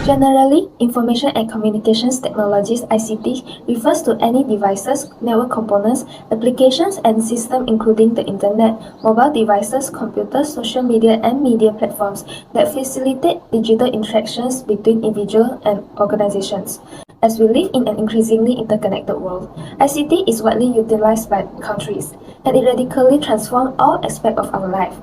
Generally, information and communications technologies (ICT) refers to any devices, network components, applications, and systems including the internet, mobile devices, computers, social media, and media platforms that facilitate digital interactions between individuals and organizations. As we live in an increasingly interconnected world, ICT is widely utilized by countries, and it radically transforms all aspects of our life.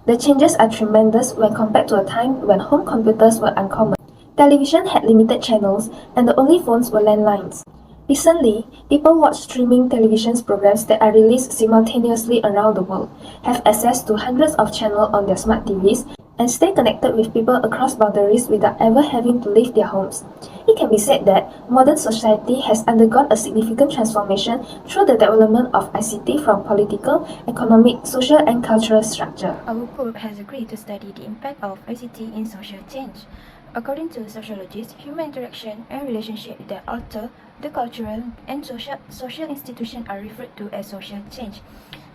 The changes are tremendous when compared to a time when home computers were uncommon. Television had limited channels, and the only phones were landlines. Recently, people watch streaming television programs that are released simultaneously around the world, have access to hundreds of channels on their smart TVs, and stay connected with people across boundaries without ever having to leave their homes. It can be said that modern society has undergone a significant transformation through the development of ICT from political, economic, social, and cultural structure. Our group has agreed to study the impact of ICT in social change. According to sociologists, human interaction and relationships that alter the cultural and social institutions are referred to as social change.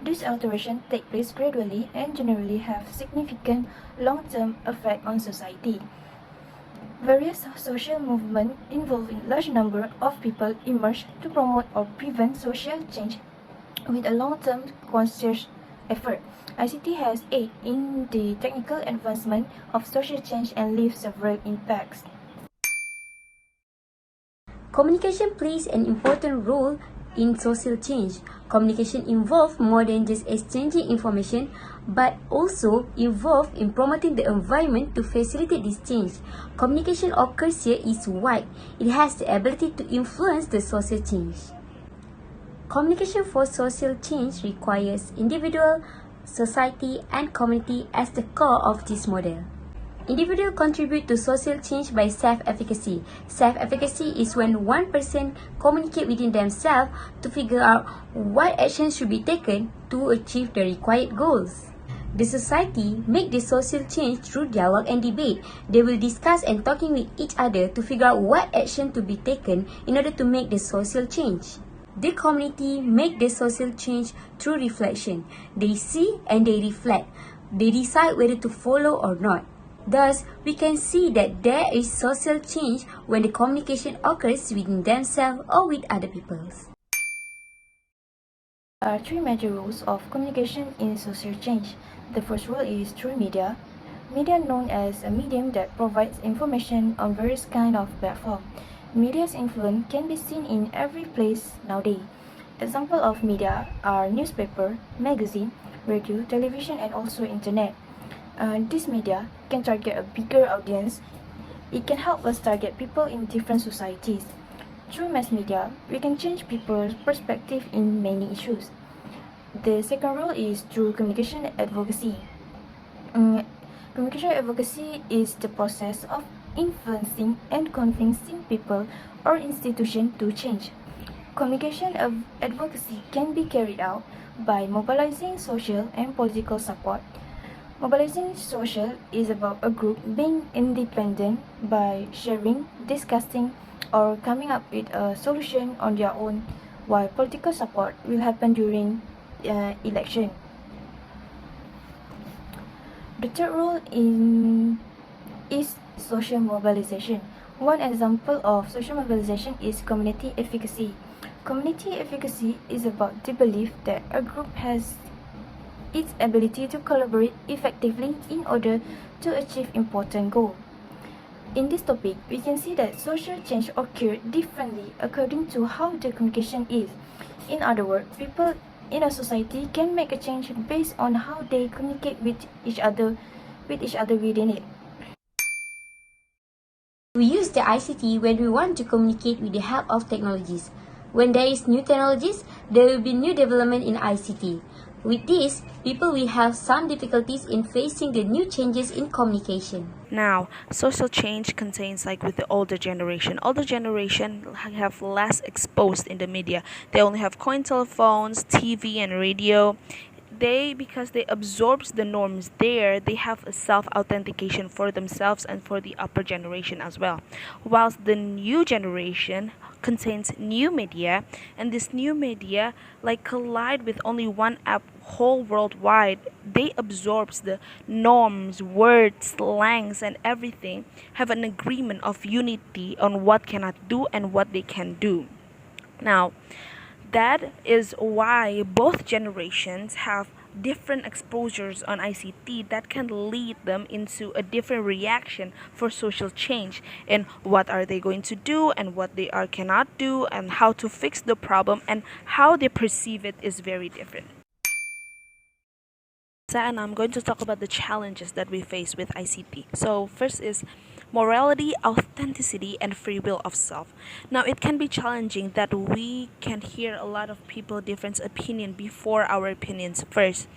These alterations take place gradually and generally have significant long-term effect on society. Various social movements involving large number of people emerge to promote or prevent social change with a long-term conscious effort. ICT has aided in the technical advancement of social change and leaves several impacts. Communication plays an important role in social change. Communication involves more than just exchanging information, but also involved in promoting the environment to facilitate this change. Communication occurs here is wide. It has the ability to influence the social change. Communication for social change requires individual, society, and community as the core of this model. Individuals contribute to social change by self-efficacy. Self-efficacy is when one person communicates within themselves to figure out what action should be taken to achieve the required goals. The society make the social change through dialogue and debate. They will discuss and talking with each other to figure out what action to be taken in order to make the social change. The community make the social change through reflection. They see and they reflect. They decide whether to follow or not. Thus, we can see that there is social change when the communication occurs within themselves or with other people. There are three major rules of communication in social change. The first rule is through media. Media known as a medium that provides information on various kinds of platforms. Media's influence can be seen in every place nowadays. Examples of media are newspaper, magazine, radio, television, and also internet. This media can target a bigger audience. It can help us target people in different societies. Through mass media, we can change people's perspective in many issues. The second rule is through communication advocacy. Communication advocacy is the process of influencing and convincing people or institutions to change. Communication advocacy can be carried out by mobilizing social and political support. Mobilizing social is about a group being independent by sharing, discussing, or coming up with a solution on their own, while political support will happen during election. The third rule is social mobilization. One example of social mobilization is community efficacy. Community efficacy is about the belief that a group has its ability to collaborate effectively in order to achieve important goals. In this topic, we can see that social change occurs differently according to how the communication is. In other words, people in a society can make a change based on how they communicate with each other within it. We use the ICT when we want to communicate with the help of technologies. When there is new technologies, there will be new development in ICT. With this, people will have some difficulties in facing the new changes in communication. Now, social change contains like with the older generation. Older generation have less exposed in the media. They only have coin telephones, TV and radio. because they absorbs the norms there, they have a self authentication for themselves and for the upper generation as well, whilst the new generation contains new media, and this new media like collide with only one app whole worldwide. They absorbs the norms, words, slangs, and everything, have an agreement of unity on what cannot do and what they can do. Now, that is why both generations have different exposures on ICT that can lead them into a different reaction for social change, and what are they going to do and what they are cannot do and how to fix the problem and how they perceive it is very different. And I'm going to talk about the challenges that we face with ICT. So, first is morality, authenticity, and free will of self. Now, it can be challenging that we can hear a lot of people different opinion before our opinions first.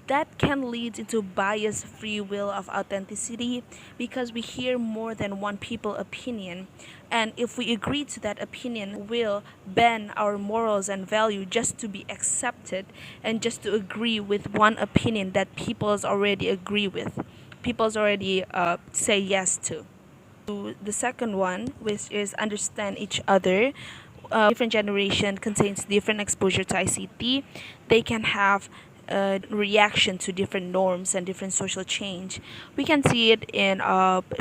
That can lead into biased free will of authenticity because we hear more than one people opinion, and if we agree to that opinion will bend our morals and value just to be accepted and just to agree with one opinion that people's already agree with, people's already say yes to. The second one, which is understand each other. Different generation contains different exposure to ICT. They can have a reaction to different norms and different social change. We can see it in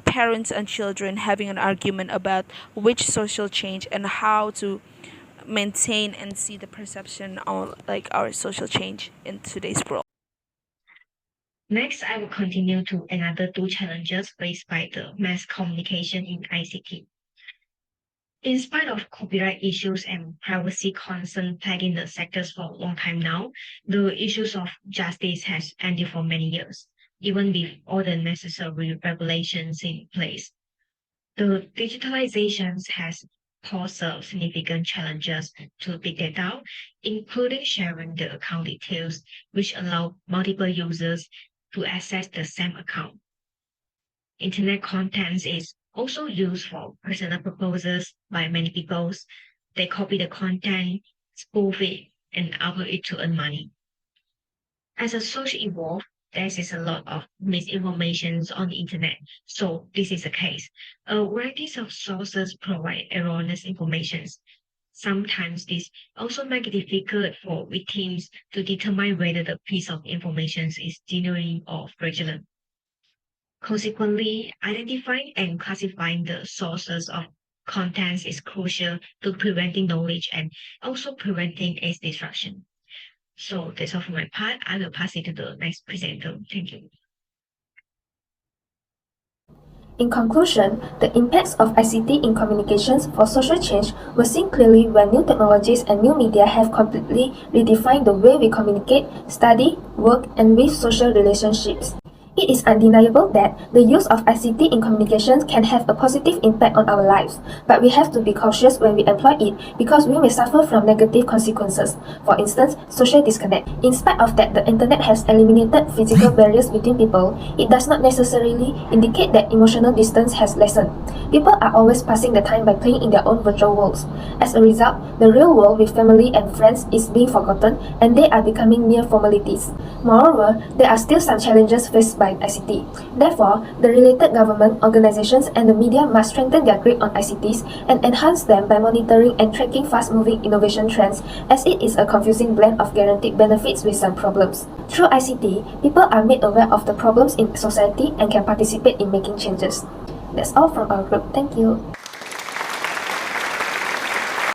parents and children having an argument about which social change and how to maintain and see the perception on like our social change in today's world. Next, I will continue to another two challenges faced by the mass communication in ICT. In spite of copyright issues and privacy concerns plaguing the sectors for a long time now, the issues of justice has ended for many years, even with all the necessary regulations in place. The digitalizations has posed significant challenges to big data, including sharing the account details, which allow multiple users to access the same account. Internet content is also used for personal purposes by many people. They copy the content, spoof it, and upload it to earn money. As a social evolve, there is a lot of misinformation on the internet. So this is the case. Varieties of sources provide erroneous information. Sometimes this also make it difficult for victims to determine whether the piece of information is genuine or fraudulent. Consequently, identifying and classifying the sources of contents is crucial to preventing knowledge and also preventing its destruction. So that's all for my part. I will pass it to the next presenter. Thank you. In conclusion, the impacts of ICT in communications for social change were seen clearly when new technologies and new media have completely redefined the way we communicate, study, work, and weave social relationships. It is undeniable that the use of ICT in communications can have a positive impact on our lives, but we have to be cautious when we employ it because we may suffer from negative consequences. For instance, social disconnect. In spite of that the internet has eliminated physical barriers between people, it does not necessarily indicate that emotional distance has lessened. People are always passing the time by playing in their own virtual worlds. As a result, the real world with family and friends is being forgotten and they are becoming mere formalities. Moreover, there are still some challenges faced by ICT. Therefore, the related government, organizations, and the media must strengthen their grip on ICTs and enhance them by monitoring and tracking fast-moving innovation trends, as it is a confusing blend of guaranteed benefits with some problems. Through ICT, people are made aware of the problems in society and can participate in making changes. That's all from our group. Thank you.